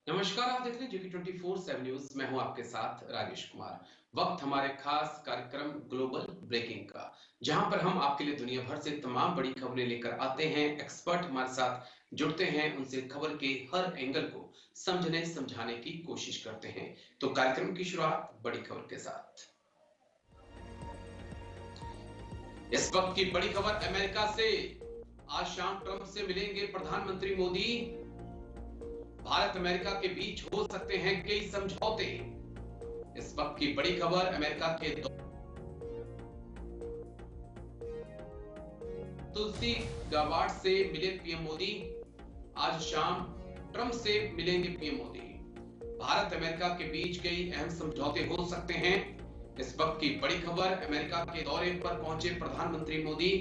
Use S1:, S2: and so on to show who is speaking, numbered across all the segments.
S1: नमस्कार, आप देख रहे हैं जेपी 24/7 न्यूज। मैं हूं आपके साथ राजेश कुमार। वक्त हमारे खास कार्यक्रम ग्लोबल ब्रेकिंग का, जहां पर हम आपके लिए दुनिया भर से तमाम बड़ी खबरें लेकर आते हैं। एक्सपर्ट हमारे साथ जुड़ते हैं, उनसे खबर के हर एंगल को समझने समझाने की कोशिश करते हैं। तो कार्यक्रम की शुरुआत बड़ी खबर के साथ। इस वक्त की बड़ी खबर अमेरिका से। आज शाम ट्रंप से मिलेंगे प्रधानमंत्री मोदी। भारत अमेरिका के बीच हो सकते हैं कई समझौते। इस वक्त की बड़ी खबर अमेरिका के तुलसी गाबार्ड से मिले पीएम मोदी। आज शाम ट्रंप से मिलेंगे पीएम मोदी। भारत अमेरिका के बीच कई अहम समझौते हो सकते हैं। इस वक्त की बड़ी खबर अमेरिका के दौरे पर पहुंचे प्रधानमंत्री मोदी।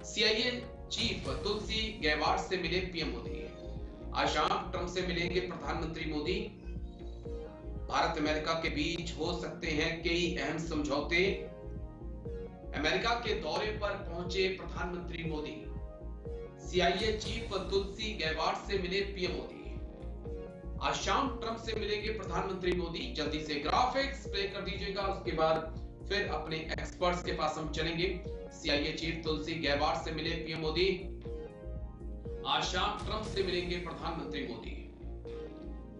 S1: सीआईए चीफ तुलसी गैबार्ड से मिले पीएम मोदी। आज शाम ट्रंप से मिलेंगे प्रधानमंत्री मोदी। भारत अमेरिका के बीच हो सकते हैं कई अहम समझौते। अमेरिका के दौरे पर पहुंचे प्रधानमंत्री मोदी। सीआईए चीफ तुलसी गैबार्ड से मिले पीएम मोदी। आज शाम ट्रंप से मिलेंगे प्रधानमंत्री मोदी। जल्दी से ग्राफिक्स प्ले कर दीजिएगा, उसके बाद फिर अपने एक्सपर्ट्स के पास हम चलेंगे। सीआईए चीफ तुलसी गैबार्ड से मिले पीएम मोदी। आज शाम ट्रंप से मिलेंगे प्रधानमंत्री मोदी।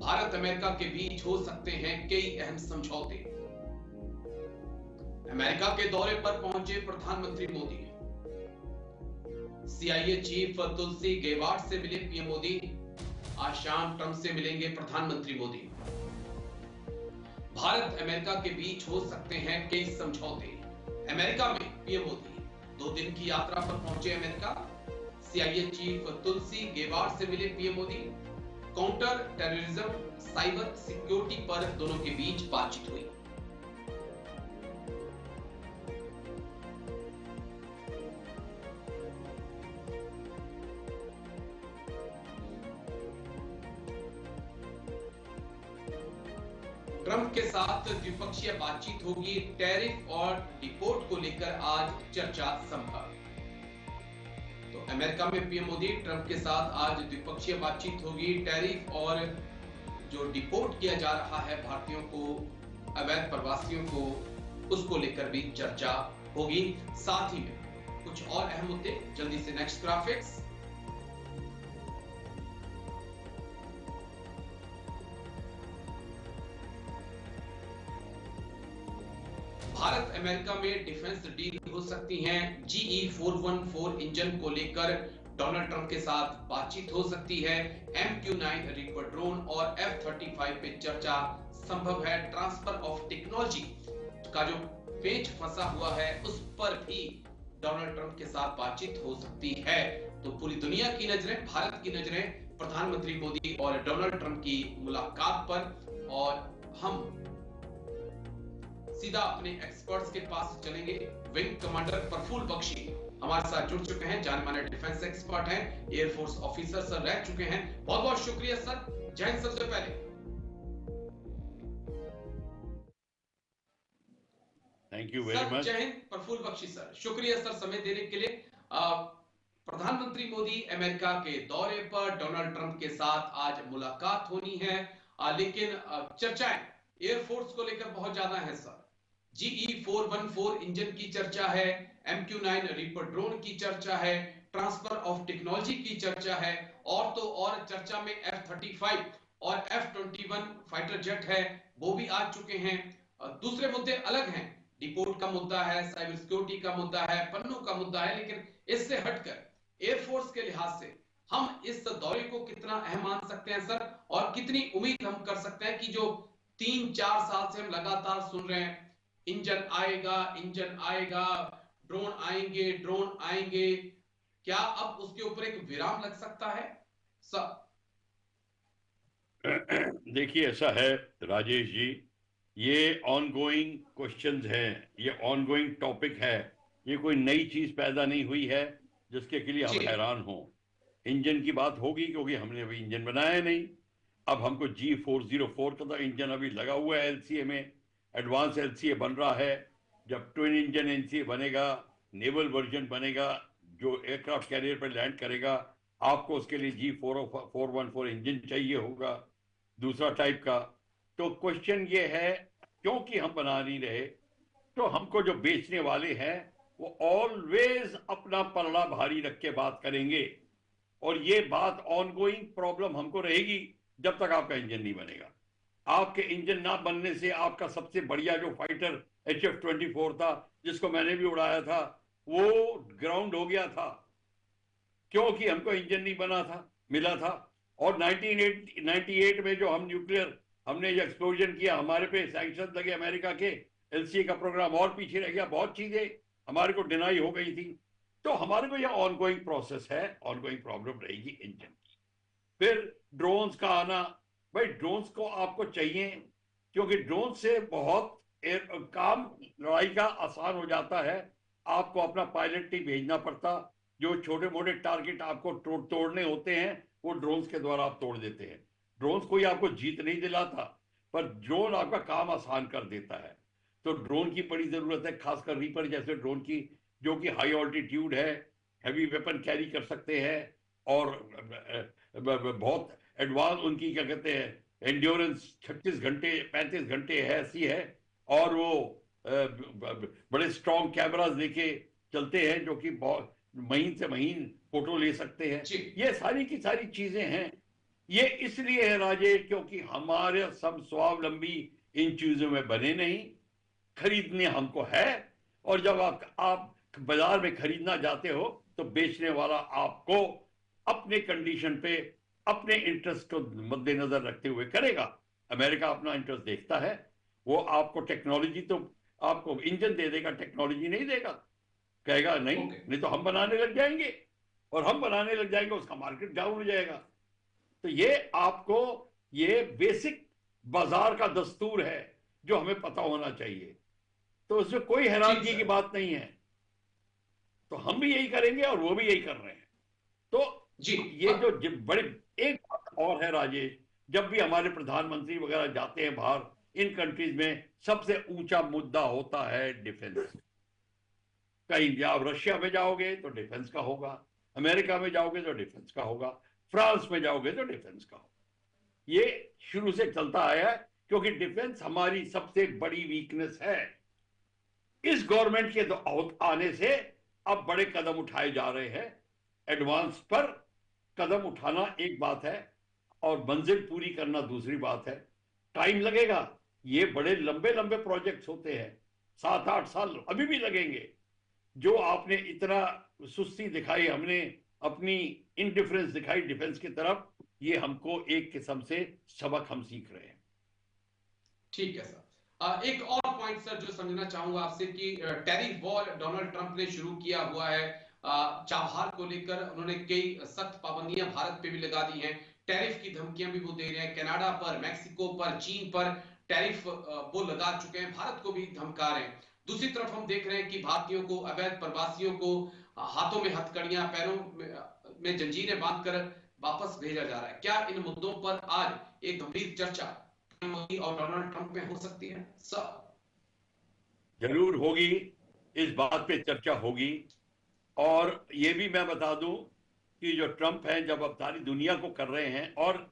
S1: भारत अमेरिका के बीच हो सकते हैं कई अहम समझौते। अमेरिका के दौरे पर पहुंचे प्रधानमंत्री मोदी। सीआईए चीफ तुलसी गैबार्ड से मिले पीएम मोदी। आज शाम ट्रंप से मिलेंगे प्रधानमंत्री मोदी। भारत अमेरिका के बीच हो सकते हैं कई समझौते। अमेरिका में पीएम मोदी 2 दिन की यात्रा पर पहुंचे अमेरिका। सीआईए चीफ तुलसी गैबार्ड से मिले PM Modi. Counter terrorism, cyber security पर दोनों के बीच बातचीत हुई। ट्रंप के साथ द्विपक्षीय बातचीत होगी। टैरिफ और डिपोर्ट को लेकर आज चर्चा संभव। तो अमेरिका में पीएम मोदी, ट्रंप के साथ आज द्विपक्षीय बातचीत होगी। टैरिफ और जो डिपोर्ट किया जा रहा है भारतीयों को, अवैध प्रवासियों को, उसको लेकर भी चर्चा होगी। साथ ही में कुछ और अहम मुद्दे। जल्दी से नेक्स्ट ग्राफिक्स। भारत अमेरिका में डिफेंस डील हो सकती हैं। GE 414 इंजन को लेकर डोनाल्ड ट्रंप के साथ बातचीत हो सकती है। MQ-9 रीपर ड्रोन और F-35 पे चर्चा संभव है। ट्रांसफर ऑफ टेक्नोलॉजी का जो पेच फंसा हुआ है, उस पर भी डोनाल्ड ट्रंप के साथ बातचीत हो सकती है। तो पूरी दुनिया की नजरें, भारत की नजरें प्रधानमंत्री मोदी और डोनाल्ड ट्रंप की मुलाकात पर, और हम सीधा अपने एक्सपर्ट्स के पास चलेंगे। विंग कमांडर प्रफुल्ल बख्शी हमारे साथ जुड़ चुके हैं। जाने माने डिफेंस एक्सपर्ट हैं, एयरफोर्स ऑफिसर सर रह चुके हैं। बहुत बहुत शुक्रिया सर। जय हिंद। सबसे पहले
S2: थैंक यू वेरी मच।
S1: जय हिंद प्रफुल्ल बख्शी सर, शुक्रिया सर समय देने के लिए। प्रधानमंत्री मोदी अमेरिका के दौरे पर, डोनाल्ड ट्रंप के साथ आज मुलाकात होनी है। लेकिन चर्चाएं एयरफोर्स को लेकर बहुत ज्यादा है सर। GE 414 इंजन की चर्चा है, MQ-9 रीपर ड्रोन की चर्चा है, ट्रांसफर ऑफ टेक्नोलॉजी की चर्चा है, और तो और चर्चा में F-35 और F-21 फाइटर जेट है, वो भी आ चुके हैं। दूसरे मुद्दे अलग हैं, डिपोर्ट का मुद्दा है, साइबर सिक्योरिटी का मुद्दा है, पन्नों का मुद्दा है। लेकिन इससे हटकर एयरफोर्स के लिहाज से हम इस दौरे को कितना अहम मान सकते हैं सर, और कितनी उम्मीद हम कर सकते हैं कि जो 3-4 साल से हम लगातार सुन रहे हैं, इंजन आएगा, इंजन आएगा, ड्रोन आएंगे, क्या अब उसके ऊपर एक विराम लग सकता है सर?
S2: देखिए, ऐसा है राजेश जी, ये ऑनगोइंग क्वेश्चंस हैं, ये ऑनगोइंग टॉपिक है। ये कोई नई चीज पैदा नहीं हुई है जिसके के लिए हम हैरान हों। इंजन की बात होगी क्योंकि हमने अभी इंजन बनाया नहीं। अब हमको G404 का तो इंजन अभी लगा हुआ है LCA में, एडवांस LCA बन रहा है। जब ट्विन इंजन NCA बनेगा, नेवल वर्जन बनेगा जो एयरक्राफ्ट कैरियर पर लैंड करेगा, आपको उसके लिए G414 इंजन चाहिए होगा। दूसरा टाइप का। तो क्वेश्चन ये है, क्योंकि हम बना नहीं रहे, तो हमको जो बेचने वाले हैं वो ऑलवेज अपना पलड़ा भारी रख के बात करेंगे, और ये बात ऑनगोइंग प्रॉब्लम हमको रहेगी जब तक आपका इंजन नहीं बनेगा। आपके इंजन ना बनने से आपका सबसे बढ़िया जो फाइटर HF-24 था, जिसको मैंने भी उड़ाया था, वो ग्राउंड हो गया था, क्योंकि हमको इंजन नहीं बना था, मिला था। और 1998 में जो हम न्यूक्लियर हमने एक्सप्लोजन किया, हमारे पे सैंक्शन लगे अमेरिका के, LCA का प्रोग्राम और पीछे रह गया, बहुत चीजें हमारे को डिनाई हो गई थी। तो हमारे को यह ऑनगोइंग प्रोसेस है, ऑनगोइंग प्रॉब्लम रहेगी इंजन की। फिर ड्रोन्स का आना, भाई ड्रोन्स को आपको चाहिए, क्योंकि ड्रोन से बहुत काम लड़ाई का आसान हो जाता है। आपको अपना पायलट नहीं भेजना पड़ता, जो छोटे मोटे टारगेट आपको तोड़ने होते हैं वो ड्रोन्स के द्वारा आप तोड़ देते हैं। ड्रोन्स कोई आपको जीत नहीं दिलाता, पर ड्रोन आपका काम आसान कर देता है। तो ड्रोन की बड़ी जरूरत है, खासकर रीपर जैसे ड्रोन की, जो कि हाई ऑल्टीट्यूड है, हैवी वेपन कैरी कर सकते हैं, और बहुत एडवांस उनकी क्या कहते हैं एंड्योरेंस 36 घंटे 35 घंटे है, ऐसी है। और वो बड़े स्ट्रॉन्ग कैमरास लेके चलते हैं, जो कि बहुत महीन से महीन फोटो ले सकते हैं। ये सारी की सारी चीजें हैं। ये इसलिए है राजेश, क्योंकि हमारे सब स्वावलंबी इन चीजों में बने नहीं, खरीदने हमको है। और जब आप बाजार में खरीदना जाते हो, तो बेचने वाला आपको अपने कंडीशन पे, अपने इंटरेस्ट को मद्देनजर रखते हुए करेगा। अमेरिका अपना इंटरेस्ट देखता है, वो आपको टेक्नोलॉजी तो आपको इंजन दे देगा, टेक्नोलॉजी नहीं देगा। कहेगा नहीं, नहीं तो हम बनाने लग जाएंगे, और हम बनाने लग जाएंगे उसका मार्केट डाउन हो जाएगा। तो ये आपको, ये बेसिक बाजार का दस्तूर है जो हमें पता होना चाहिए। तो उसमें कोई हैरानगी की बात नहीं है। तो हम भी यही करेंगे और वो भी यही कर रहे हैं। तो ये जो बड़े, एक बात और है राजेश, जब भी हमारे प्रधानमंत्री वगैरह जाते हैं बाहर इन कंट्रीज में, सबसे ऊंचा मुद्दा होता है डिफेंस। कहीं आप रशिया में जाओगे तो डिफेंस का होगा, अमेरिका में जाओगे तो डिफेंस का होगा, फ्रांस में जाओगे तो डिफेंस का होगा। ये शुरू से चलता आया है, क्योंकि डिफेंस हमारी सबसे बड़ी वीकनेस है। इस गवर्नमेंट के आने से अब बड़े कदम उठाए जा रहे हैं। एडवांस पर कदम उठाना एक बात है, और मंजिल पूरी करना दूसरी बात है। टाइम लगेगा, ये बड़े लंबे लंबे प्रोजेक्ट्स होते हैं, 7-8 साल अभी भी लगेंगे। जो आपने इतना सुस्ती दिखाई, हमने अपनी इनडिफरेंस दिखाई डिफेंस की तरफ, ये हमको एक किस्म से सबक हम सीख रहे हैं।
S1: ठीक है सर। एक और पॉइंट सर जो समझना चाहूंगा आपसे, कि टैरिफ वॉर डोनाल्ड ट्रंप ने शुरू किया हुआ है। चाबहार को लेकर उन्होंने कई सख्त पाबंदियां भारत पे भी लगा दी हैं, टैरिफ की धमकियां भी वो दे रहे हैं, कनाडा पर, मैक्सिको पर, चीन पर टैरिफ वो लगा चुके हैं, भारत को भी धमका रहे हैं। दूसरी तरफ हम देख रहे हैं कि भारतीयों को, अवैध प्रवासियों को हाथों में हथकड़ियां, पैरों में जंजीरें बांधकर वापस भेजा जा रहा है। क्या इन मुद्दों पर आज एक गंभीर चर्चा मोदी और डोनाल्ड ट्रंप में हो सकती है सर?
S2: जरूर होगी, इस बात पे चर्चा होगी। और ये भी मैं बता दूं कि जो ट्रंप हैं, जब अब सारी दुनिया को कर रहे हैं, और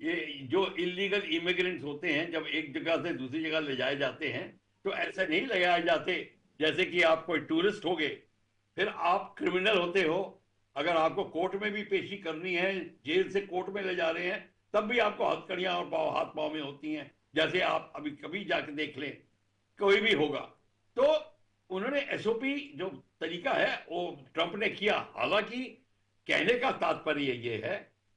S2: ये जो इलीगल इमिग्रेंट्स होते हैं, जब एक जगह से दूसरी जगह ले जाए जाते हैं, तो ऐसे नहीं ले जाए जाते जैसे कि आप कोई टूरिस्ट हो गए, फिर आप क्रिमिनल होते हो। अगर आपको कोर्ट में भी पेशी करनी है, जेल से कोर्ट में ले जा रहे हैं, तब भी आपको हथकड़ियां और हाथ पांव में होती हैं, जैसे आप अभी कभी जाके देख लें, कोई भी होगा। तो उन्होंने एसओपी जो तरीका है वो ट्रंप ने किया। हालांकि कहने का तात्पर्य ये है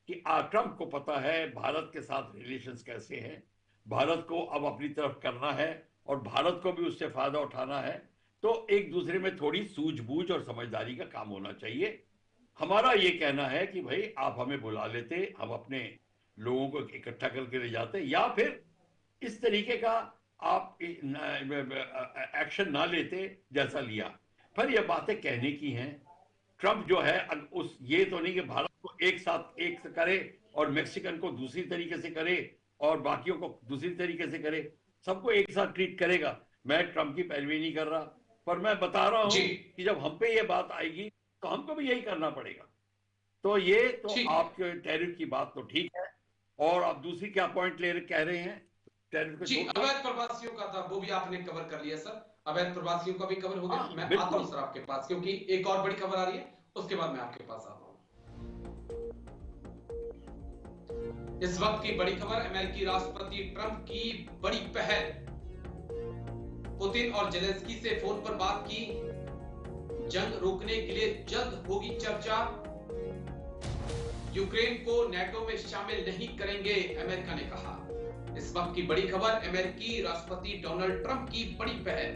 S2: कि ट्रंप को पता है भारत के साथ रिलेशंस कैसे हैं, भारत को अब अपनी तरफ करना है, और भारत को भी उससे फायदा उठाना है। तो एक दूसरे में थोड़ी सूझबूझ और समझदारी का काम होना चाहिए। हमारा ये कहना है कि भाई आप हमें बुला लेते, हम अपने लोगों को इकट्ठा करके ले जाते, या फिर इस तरीके का आप एक्शन ना लेते जैसा लिया। पर ये बातें कहने की हैं। ट्रंप जो है उस ये तो नहीं कि भारत को एक साथ एक से करे और मेक्सिकन को दूसरी तरीके से करे और बाकियों को दूसरी तरीके से करे, सबको एक साथ ट्रीट करेगा। मैं ट्रंप की पैरवी नहीं कर रहा, पर मैं बता रहा हूं कि जब हम पे ये बात आएगी तो हमको भी यही करना पड़ेगा। तो ये तो आपके टैरिफ की बात तो ठीक है, और आप दूसरी क्या पॉइंट कह रहे हैं टैरिफ
S1: जी,
S2: को?
S1: अवैध प्रवासियों का था, वो भी आपने कवर कर लिया सर। अवैध प्रवासियों का भी कवर हो गया।
S2: हाँ
S1: मैं आता हूं
S2: बिल्कुल।
S1: सर आपके पास, क्योंकि एक और बड़ी खबर आ रही है, उसके बाद मैं आपके पास आता हूं। इस वक्त की बड़ी खबर, अमेरिकी राष्ट्रपति ट्रंप की बड़ी पहल। पुतिन और जेलेंस्की से फोन पर बात की, जंग रोकने के लिए जल्द होगी चर्चा। यूक्रेन को नेटो में शामिल नहीं करेंगे, अमेरिका ने कहा। इस वक्त की बड़ी खबर, अमेरिकी राष्ट्रपति डोनाल्ड ट्रंप की बड़ी पहल।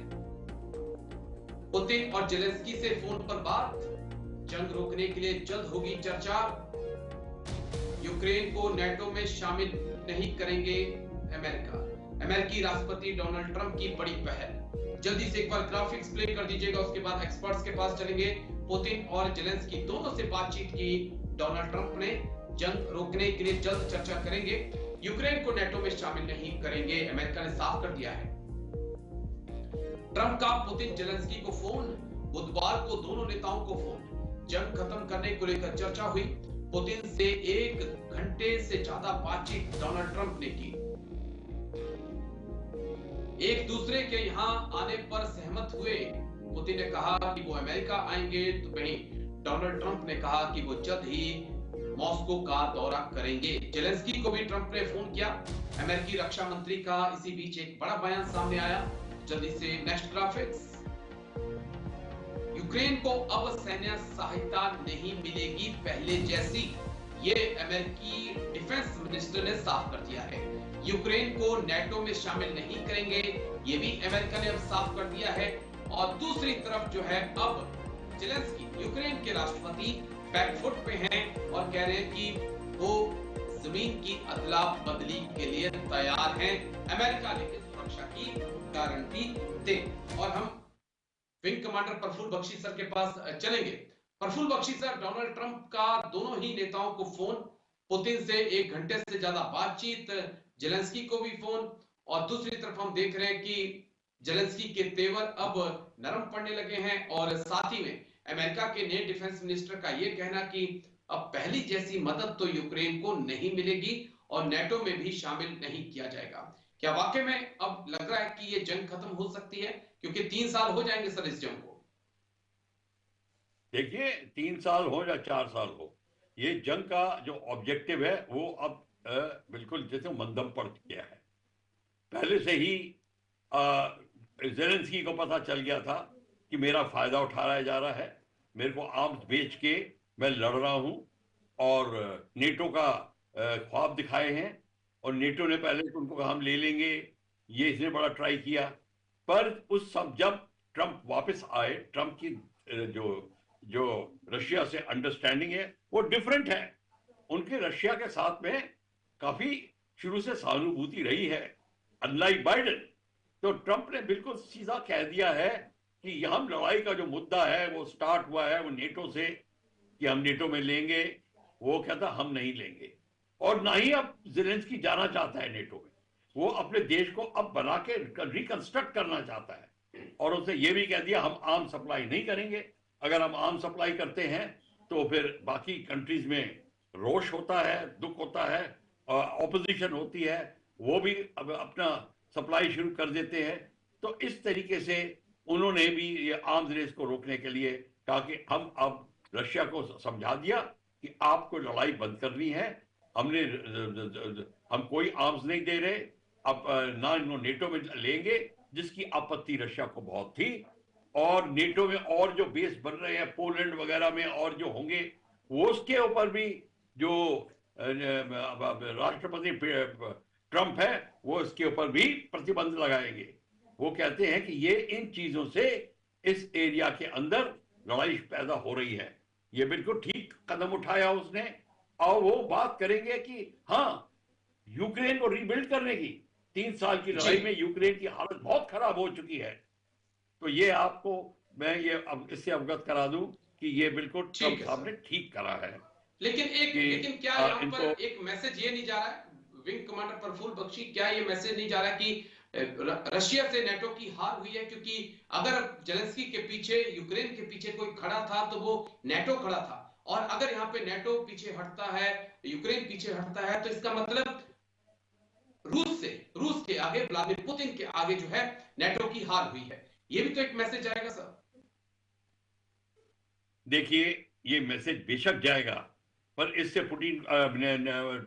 S1: पुतिन और जेलेंस्की से फोन पर बात, जंग रोकने के लिए जल्द होगी चर्चा। यूक्रेन को नेटो में शामिल नहीं करेंगे अमेरिका। अमेरिकी राष्ट्रपति डोनाल्ड ट्रंप की बड़ी पहल। जल्दी से एक बार ग्राफिक्स प्ले कर दीजिएगा, उसके बाद एक्सपर्ट्स के पास चलेंगे। पुतिन और जेलेंस्की दोनों से बातचीत की डोनाल्ड ट्रंप ने, जंग रोकने के लिए जल्द चर्चा करेंगे। यूक्रेन को नेटो में शामिल नहीं करेंगे, अमेरिका ने साफ कर दिया है। ट्रंप का पुतिन जेलेंस्की को फोन, बुधवार को दोनों नेताओं को फोन, जंग खत्म करने को लेकर चर्चा हुई। पुतिन से 1 घंटे से ज्यादा बातचीत डोनाल्ड ट्रंप ने की। एक दूसरे के यहां आने पर सहमत हुए। पुतिन ने कहा कि वो अमेरिका आएंगे, तो वहीं डोनाल्ड ट्रंप ने कहा कि वो जल्द ही मॉस्को का दौरा करेंगे। जेलेंस्की को भी ट्रंप ने फोन किया। अमेरिकी रक्षा मंत्री का इसी बीच एक बड़ा बयान सामने आया। जल्दी से नेक्स्ट ग्राफिक्स। यूक्रेन को अब सैन्य सहायता नहीं मिलेगी पहले जैसी, ये अमेरिकी डिफेंस मिनिस्टर ने साफ कर दिया है। यूक्रेन को नेटो में शामिल नहीं करेंगे, ये भी अमेरिका ने अब साफ कर दिया है। और दूसरी तरफ जो है, अब जेलेंस्की यूक्रेन के राष्ट्रपति बैकफुट पे हैं और कह रहे हैं कि वो जमीन की अदला बदली के लिए तैयार हैं, अमेरिका लेकिन सुरक्षा की गारंटी दे। और हम wing commander Praful Bakshi sir के पास चलेंगे। Praful Bakshi sir, Donald Trump का दोनों ही नेताओं को फोन, पुतिन से 1 घंटे से ज्यादा बातचीत, जेलेंस्की को भी फोन, और दूसरी तरफ हम देख रहे हैं कि जेलेंस्की के तेवर अब नरम पड़ने लगे हैं। और साथ ही में अमेरिका के नए डिफेंस मिनिस्टर का यह कहना कि अब पहली जैसी मदद तो यूक्रेन को नहीं मिलेगी और नेटो में भी शामिल नहीं किया जाएगा। क्या वाकई में अब लग रहा है कि ये जंग खत्म हो सकती है? क्योंकि 3 साल हो जाएंगे सर इस जंग को।
S2: देखिए, 3 साल हो या 4 साल हो, ये जंग का जो ऑब्जेक्टिव है वो अब बिल्कुल जैसे मंदम पड़ गया है। पहले से ही जेलेंस्की को पता चल गया था कि मेरा फायदा उठाया जा रहा है, मेरे को आर्म्स बेच के मैं लड़ रहा हूं, और नेटो का ख्वाब दिखाए हैं। और नेटो ने पहले तो उनको कहा हम ले लेंगे, ये इसने बड़ा ट्राई किया। पर उस सब जब ट्रंप वापस आए, ट्रंप की जो जो रशिया से अंडरस्टैंडिंग है वो डिफरेंट है। उनके रशिया के साथ में काफी शुरू से सहानुभूति रही है, अनलाइक बाइडेन। तो ट्रंप ने बिल्कुल सीधा कह दिया है कि यहां लड़ाई का जो मुद्दा है वो स्टार्ट हुआ है वो नेटो से, कि हम नेटो में लेंगे। वो कहता हम नहीं लेंगे, और ना ही अब जेलेंस्की जाना चाहता है नेटो में। वो अपने देश को अब बना के रिकंस्ट्रक्ट करना चाहता है, और उसने ये भी कह दिया हम आर्म सप्लाई नहीं करेंगे। अगर हम आर्म सप्लाई करते हैं तो फिर बाकी कंट्रीज में रोष होता है, दुख होता है, ऑपोजिशन होती है, वो भी अब अपना सप्लाई शुरू कर देते हैं। तो इस तरीके से उन्होंने भी ये आर्म्स रेस को रोकने के लिए कहा कि हम अब रशिया को समझा दिया कि आपको लड़ाई बंद करनी है, हम कोई आर्म्स नहीं दे रहे, अब ना नेटो में लेंगे, जिसकी आपत्ति रशिया को बहुत थी। और नेटो में और जो बेस बन रहे हैं पोलैंड वगैरह में और जो होंगे, वो उसके ऊपर भी जो राष्ट्रपति ट्रंप है वो इसके ऊपर भी प्रतिबंध लगाएंगे। वो कहते हैं कि ये इन चीजों से इस एरिया के अंदर लड़ाई पैदा हो रही है। ये बिल्कुल ठीक कदम उठाया उसने। और वो बात करेंगे कि हाँ, यूक्रेन को रीबिल्ड करने की, 3 साल की लड़ाई में यूक्रेन की हालत बहुत खराब हो चुकी है। तो ये आपको मैं ये अब इससे अवगत करा दूं कि ये बिल्कुल ट्रंप साहब ने ठीक करा है।
S1: लेकिन क्या यहाँ पर एक मैसेज ये नहीं जा रहा है, विंग कमांडर प्रफुल्ल बख्शी, क्या ये मैसेज नहीं जा रहा कि रशिया से नेटो की हार हुई है? क्योंकि अगर जेलेंस्की के पीछे, यूक्रेन के पीछे कोई खड़ा था तो वो नेटो खड़ा था, और अगर यहाँ पे नेटो पीछे हटता है, यूक्रेन पीछे हटता है, तो इसका मतलब रूस के आगे, व्लादिमीर पुतिन के आगे जो है नेटो की हार हुई है। ये भी तो एक मैसेज आएगा सर।
S2: देखिए, ये मैसेज बेशक जाएगा, पर इससे पुतिन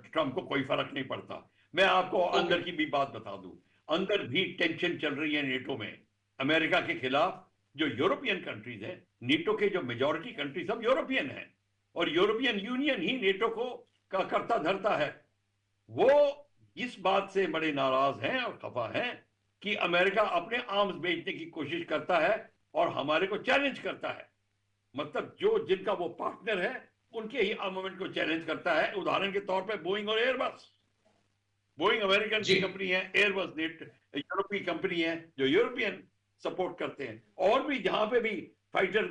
S2: ट्रंप को कोई फर्क नहीं पड़ता। मैं आपको
S1: ओके।
S2: अंदर की भी बात बता दूं, अंदर भी टेंशन चल रही है नेटो में अमेरिका के खिलाफ। जो यूरोपियन कंट्रीज हैं, नेटो के जो मेजॉरिटी कंट्रीज सब यूरोपियन हैं, और यूरोपियन यूनियन ही नेटो को का करता धरता है। वो इस बात से बड़े नाराज हैं और खफा हैं कि अमेरिका अपने आर्म्स बेचने की कोशिश करता है और हमारे को चैलेंज करता है। मतलब जो जिनका वो पार्टनर है, उनके ही आर्मामेंट को चैलेंज करता है। उदाहरण के तौर पे बोइंग और एयरबस। बोइंग अमेरिकन की
S1: जी
S2: कंपनी है, एयरबस नेट यूरोपीय कंपनी है जो यूरोपियन सपोर्ट करते हैं। और भी जहां पे भी फाइटर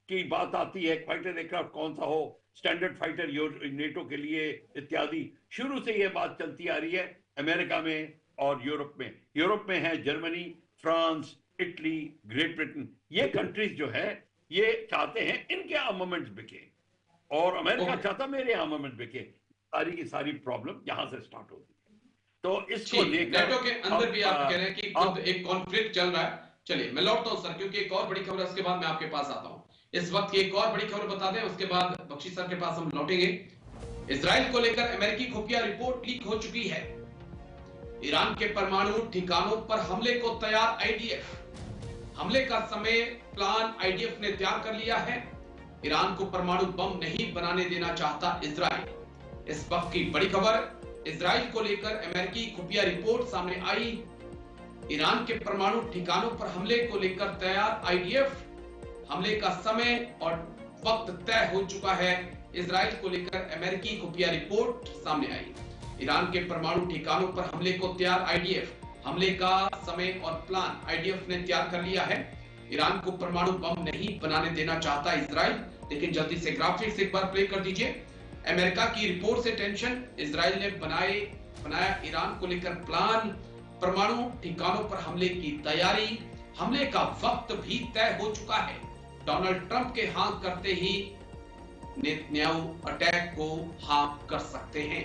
S2: की बात आती है, फाइटर एयरक्राफ्ट कौन सा हो, स्टैंडर्ड फाइटर नेटो के लिए इत्यादि, शुरू से यह बात चलती आ रही है अमेरिका में और यूरोप में। यूरोप में है Germany, France, Italy, great Britain. ये कंट्रीज जो है ये चाहते हैं इनके आर्मामेंट्स बिके, और अमेरिका
S1: ओके।
S2: चाहता मेरे आर्मामेंट बिके। सारी की सारी प्रॉब्लम यहां से स्टार्ट होती है। तो इसको
S1: ठीक है,
S2: लेकर
S1: नेटो के अंदर भी
S2: अब
S1: आप कह रहे हैं कि खुद
S2: अब
S1: एक कॉन्फ्लिक्ट चल रहा है। चलिए मैं लौटता हूं सर, क्योंकि एक और बड़ी खबर है, उसके बाद मैं आपके पास आता हूं। इस वक्त की एक और बड़ी खबर बता दें, उसके बाद बख्शी सर के पास हम लौटेंगे। इसराइल को लेकर अमेरिकी खुफिया रिपोर्ट लीक हो चुकी है। ईरान के परमाणु ठिकानों पर हमले को तैयार आईडीएफ। हमले का समय प्लान आईडीएफ ने तैयार कर लिया है। ईरान को परमाणु बम नहीं बनाने देना चाहता इसराइल। इस वक्त की बड़ी खबर, इसराइल को लेकर अमेरिकी खुफिया रिपोर्ट सामने आई। ईरान के परमाणु ठिकानों पर हमले को लेकर तैयार आईडीएफ। हमले का समय और वक्त तय हो चुका है। इसराइल को लेकर अमेरिकी खुफिया रिपोर्ट सामने आई। ईरान के परमाणु ठिकानों पर हमले को तैयार आईडीएफ। हमले का समय और प्लान आईडीएफ ने तैयार कर लिया है। ईरान को परमाणु बम नहीं बनाने देना चाहता इसराइल। लेकिन जल्दी से ग्राफिक्स एक बार प्ले कर दीजिए। अमेरिका की रिपोर्ट से टेंशन, इसराइल ने बनाया ईरान को लेकर प्लान, परमाणु ठिकानों पर हमले की तैयारी, हमले का वक्त भी तय हो चुका है। डोनाल्ड ट्रंप के हाँ करते ही नेतन्याहू अटैक को हाँ कर सकते हैं।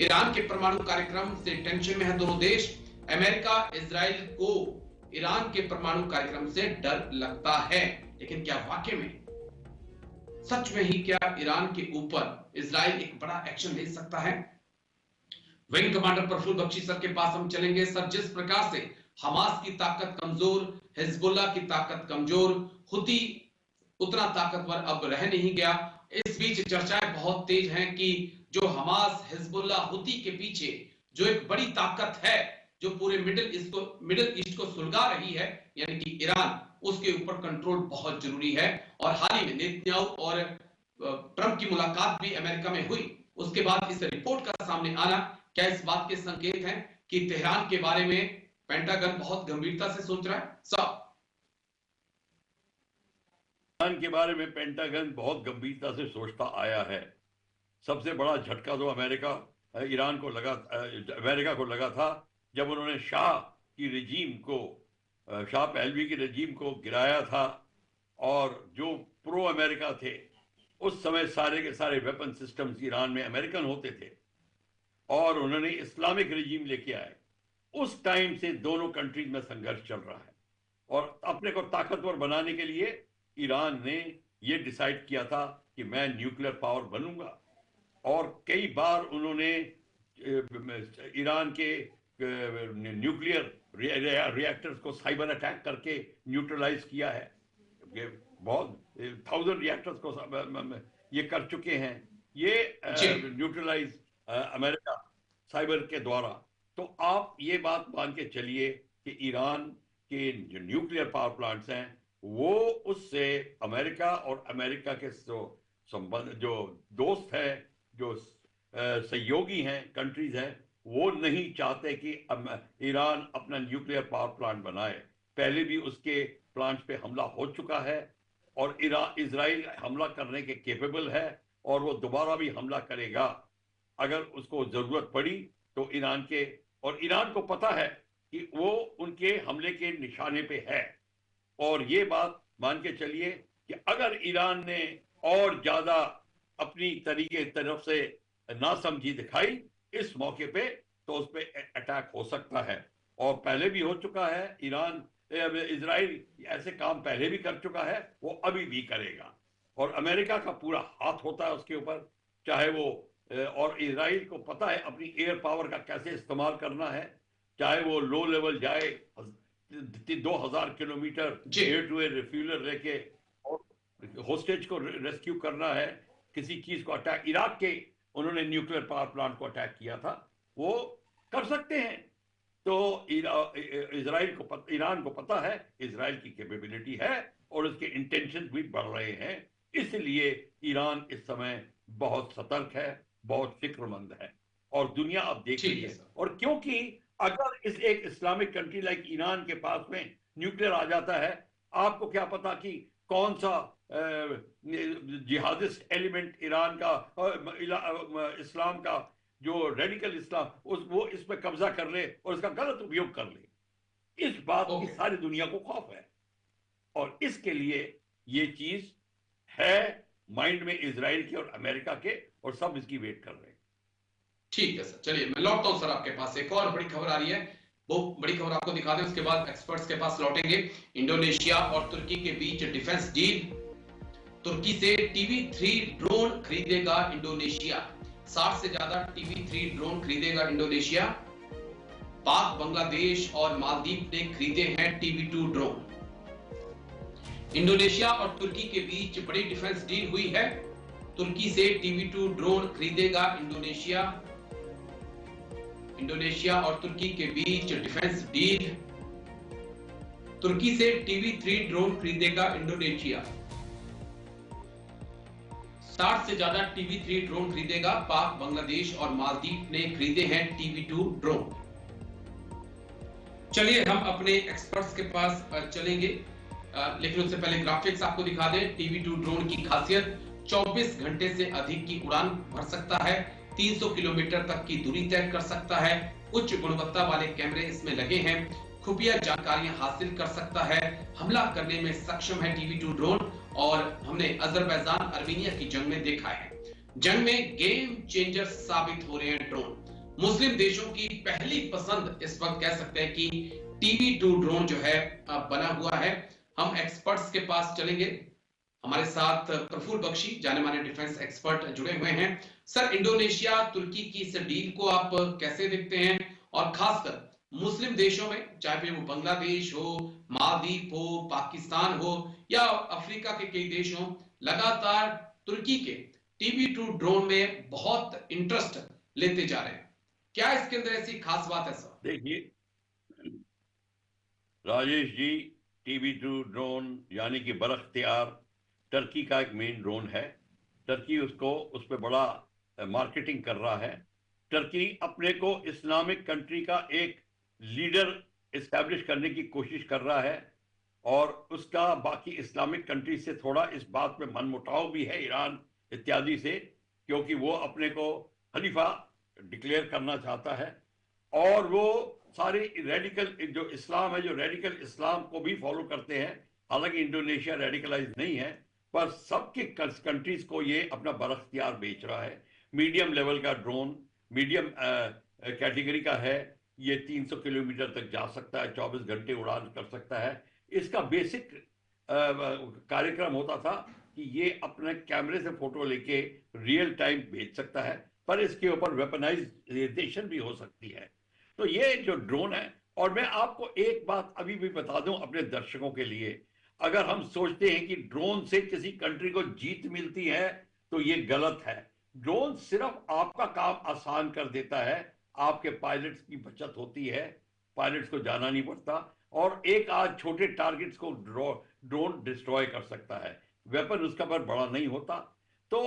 S1: ईरान के परमाणु कार्यक्रम से टेंशन में है दोनों देश। अमेरिका इजराइल को ईरान के परमाणु कार्यक्रम से डर लगता है, लेकिन क्या वाकई में, सच में ही क्या ईरान के ऊपर इजराइल एक बड़ा एक्शन ले सकता है? Wing commander Praful Bakshi sir के पास हम चलेंगे। सर, जिस प्रकार से हमास की ताकत कमजोर, हिजबुल्लाह की ताकत कमजोर, हुती उतना ताकतवर अब रह नहीं गया। इस बीच चर्चाएं बहुत तेज हैं कि जो हमास, हिजबुल्लाह, हुती के पीछे जो एक बड़ी ताकत है, जो पूरे मिडिल ईस्ट को सुलगा रही है, यानी कि ईरान, उसके ऊपर कंट्रोल बहुत जरूरी है। और हाल ही में नेतन्याहू और ट्रंप की मुलाकात भी अमेरिका में हुई। उसके बाद इस रिपोर्ट का सामने आना क्या इस बात के संकेत हैं कि तेहरान के बारे में पेंटागन बहुत गंभीरता से सोच रहा है? सब
S2: ईरान के बारे में पेंटागन बहुत गंभीरता से सोचता आया है। सबसे बड़ा झटका तो अमेरिका को लगा था जब उन्होंने शाह पहलवी की रजीम को गिराया था। और जो प्रो अमेरिका थे, उस समय सारे के सारे वेपन सिस्टम्स ईरान में अमेरिकन होते थे, और उन्होंने इस्लामिक रजीम लेके आए। उस टाइम से दोनों कंट्रीज में संघर्ष चल रहा है, और अपने को ताकतवर बनाने के लिए ईरान ने यह डिसाइड किया था कि मैं न्यूक्लियर पावर बनूंगा। और कई बार उन्होंने ईरान के न्यूक्लियर रिएक्टर्स को साइबर अटैक करके न्यूट्रलाइज किया है। बहुत 1000 रिएक्टर्स को ये कर चुके हैं, ये न्यूट्रलाइज अमेरिका साइबर के द्वारा। तो आप ये बात मान के चलिए कि ईरान के जो न्यूक्लियर पावर प्लांट्स हैं, वो उससे अमेरिका और अमेरिका के संबंध, जो दोस्त है, जो सहयोगी हैं, कंट्रीज हैं, वो नहीं चाहते कि ईरान अपना न्यूक्लियर पावर प्लांट बनाए। पहले भी उसके प्लांट्स पे हमला हो चुका है, और इजराइल हमला करने के केपेबल है, और वो दोबारा भी हमला करेगा अगर उसको जरूरत पड़ी तो। ईरान को पता है कि वो उनके हमले के निशाने पे है। और ये बात मान के चलिए कि अगर ईरान ने और ज्यादा अपनी तरीके तरफ से नासमझी दिखाई इस मौके पे, तो उस पर अटैक हो सकता है। और पहले भी हो चुका है। ईरान इजराइल ऐसे काम पहले भी कर चुका है, वो अभी भी करेगा। और अमेरिका का पूरा हाथ होता है उसके ऊपर, चाहे वो और इजराइल को पता है अपनी एयर पावर का कैसे इस्तेमाल करना है, चाहे वो लो लेवल जाए 2000 किलोमीटर
S1: जी
S2: एयर टू एयर रिफ्यूलर लेके, और होस्टेज को रेस्क्यू करना है, किसी चीज को अटैक, इराक के उन्होंने न्यूक्लियर पावर प्लांट को अटैक किया था, वो कर सकते हैं। तो इजराइल को ईरान को पता है इजराइल की कैपेबिलिटी है और उसके इंटेंशन भी बढ़ रहे हैं, इसलिए ईरान इस समय बहुत सतर्क है, बहुत फिक्रमंद है, और दुनिया अब देख रही
S1: ठीक है
S2: है।
S1: सर।
S2: और क्योंकि अगर इस एक इस्लामिक कंट्री लाइक ईरान के पास में न्यूक्लियर आ जाता है, आपको क्या पता कि कौन सा जिहादिस्ट एलिमेंट ईरान का, इस्लाम का जो रेडिकल इस्लाम वो इस पे कब्जा कर ले और इसका गलत उपयोग कर ले। इस बात की
S1: ओके
S2: सारी दुनिया को खौफ है, और इसके लिए ये चीज है माइंड में इजराइल के और अमेरिका के, और सब इसकी वेट कर रहे हैं।
S1: ठीक है सर, चलिए मैं लौटता हूं सर आपके पास। एक और बड़ी खबर आ रही है, वो बड़ी खबर आपको दिखा दें, उसके बाद एक्सपर्ट्स के पास लौटेंगे। इंडोनेशिया और तुर्की के बीच डिफेंस डील। तुर्की से टीवी-3 ड्रोन खरीदेगा इंडोनेशिया। 60 से ज्यादा टीवी-3 ड्रोन खरीदेगा इंडोनेशिया। पाक, बांग्लादेश और मालदीव ने खरीदे हैं टीवी-2 ड्रोन। इंडोनेशिया और तुर्की के बीच बड़ी डिफेंस डील हुई है। तुर्की से टीवी-2 ड्रोन खरीदेगा इंडोनेशिया। इंडोनेशिया और तुर्की के बीच डिफेंस डील। तुर्की से टीवी-3 ड्रोन खरीदेगा इंडोनेशिया। 60 से ज्यादा टीवी-3 ड्रोन खरीदेगा। पाक, बांग्लादेश और मालदीव ने खरीदे हैं टीवी-2 ड्रोन। चलिए हम अपने एक्सपर्ट्स के पास चलेंगे, लेकिन उससे पहले ग्राफिक्स आपको दिखा दें। टीवी-2 ड्रोन की खासियत, 24 घंटे से अधिक की उड़ान भर सकता है, 300 किलोमीटर तक की दूरी तय कर सकता है, उच्च गुणवत्ता वाले कैमरे इसमें लगे हैं, खुफिया जानकारियां हासिल कर सकता है, हमला करने में सक्षम है टीवी-2 ड्रोन। और हमने अजरबैजान अर्मीनिया की जंग में देखा है, जंग में गेम चेंजर साबित हो रहे हैं ड्रोन। मुस्लिम देशों की पहली पसंद इस वक्त कह सकते हैं कि टीवी-2 ड्रोन जो है बना हुआ है। हम एक्सपर्ट्स के पास चलेंगे, हमारे साथ प्रफुल बख्शी जाने माने डिफेंस एक्सपर्ट जुड़े हुए हैं। सर, इंडोनेशिया तुर्की की इस डील को आप कैसे देखते हैं, और खासकर मुस्लिम देशों में, चाहे वो बांग्लादेश हो, मालदीव हो, पाकिस्तान हो या अफ्रीका के कई देश हो, लगातार तुर्की के टीवी-2 ड्रोन में बहुत इंटरेस्ट लेते जा रहे हैं। क्या इसके अंदर ऐसी खास बात है सर?
S2: देखिए राजेश जी, टीवी-2 ड्रोन यानी कि बरख्तियार टर्की का एक मेन ड्रोन है। टर्की उसको उस पर बड़ा मार्केटिंग कर रहा है। टर्की अपने को इस्लामिक कंट्री का एक लीडर इस्टेब्लिश करने की कोशिश कर रहा है, और उसका बाकी इस्लामिक कंट्री से थोड़ा इस बात में मनमुटाव भी है, ईरान इत्यादि से, क्योंकि वो अपने को खलीफा डिक्लेयर करना चाहता है, और वो सारे रेडिकल जो इस्लाम है, जो रेडिकल इस्लाम को भी फॉलो करते हैं। हालांकि इंडोनेशिया रेडिकलाइज नहीं है, पर सबके कंट्रीज को ये अपना बरख्तियार बेच रहा है। मीडियम लेवल का ड्रोन, मीडियम कैटेगरी का है, ये 300 किलोमीटर तक जा सकता है, 24 घंटे उड़ान कर सकता है। इसका बेसिक कार्यक्रम होता था कि ये अपने कैमरे से फोटो लेके रियल टाइम भेज सकता है, पर इसके ऊपर वेपनाइजेशन भी हो सकती है। तो ये जो ड्रोन है, और मैं आपको एक बात अभी भी बता दूं अपने दर्शकों के लिए, अगर हम सोचते हैं कि ड्रोन से किसी कंट्री को जीत मिलती है, तो ये गलत है। ड्रोन सिर्फ आपका काम आसान कर देता है, आपके पायलट्स की बचत होती है, पायलट्स को जाना नहीं पड़ता, और एक आध छोटे टारगेट्स को ड्रोन डिस्ट्रॉय कर सकता है। वेपन उसका पर बड़ा नहीं होता, तो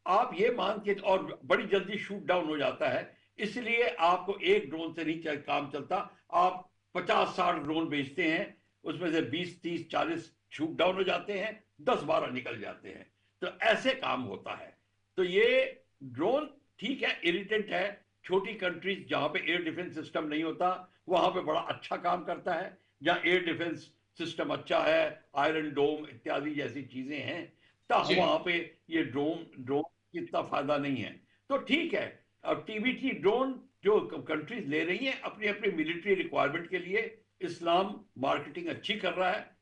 S2: आप ये मान के, और बड़ी जल्दी शूट डाउन हो जाता है, इसलिए आपको एक ड्रोन से नहीं काम चलता। आप 50-60 ड्रोन बेचते हैं, उसमें से 20-30-40 शूट डाउन हो जाते हैं, 10-12 निकल जाते हैं। तो ऐसे काम होता है। तो ये ड्रोन ठीक है, इरिटेंट है। छोटी कंट्रीज जहां पे एयर डिफेंस सिस्टम नहीं होता, वहां पे बड़ा अच्छा काम करता है। जहां एयर डिफेंस सिस्टम अच्छा है, आयरन डोम इत्यादि जैसी चीजें हैं, तब
S1: जी
S2: वहां पे ये ड्रोन इतना फायदा नहीं है। तो ठीक है, अब टीबीटी ड्रोन जो कंट्रीज ले रही हैं अपनी अपनी मिलिट्री रिक्वायरमेंट के लिए, इस्लाम मार्केटिंग अच्छी कर रहा है,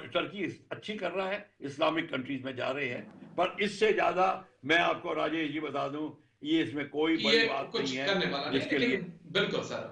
S2: टर्की अच्छी कर रहा है, इस्लामिक कंट्रीज में जा रहे हैं, पर इससे ज्यादा मैं आपको राजेश जी बता दूं, ये इसमें कोई बड़ी बात
S1: कुछ
S2: नहीं है
S1: करने वाला नहीं,
S2: जिसके लिए।
S1: बिल्कुल सर,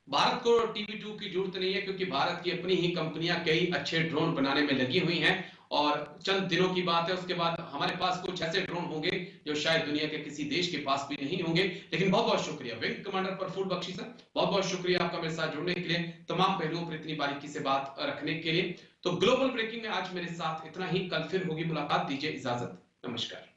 S1: भारत को TB2 की जरूरत नहीं है, क्योंकि भारत की अपनी ही कंपनियां कई अच्छे ड्रोन बनाने में लगी हुई हैं, और चंद दिनों की बात है, उसके बाद हमारे पास कुछ ऐसे ड्रोन होंगे जो शायद दुनिया के किसी देश के पास भी नहीं होंगे। लेकिन बहुत बहुत शुक्रिया wing commander Praful Bakshi sir, बहुत बहुत शुक्रिया आपका मेरे साथ जुड़ने के लिए, तमाम पहलुओं पर इतनी बारीकी से बात रखने के लिए। तो ग्लोबल ब्रेकिंग में आज मेरे साथ इतना ही, कल फिर होगी मुलाकात, दीजिए इजाजत, नमस्कार।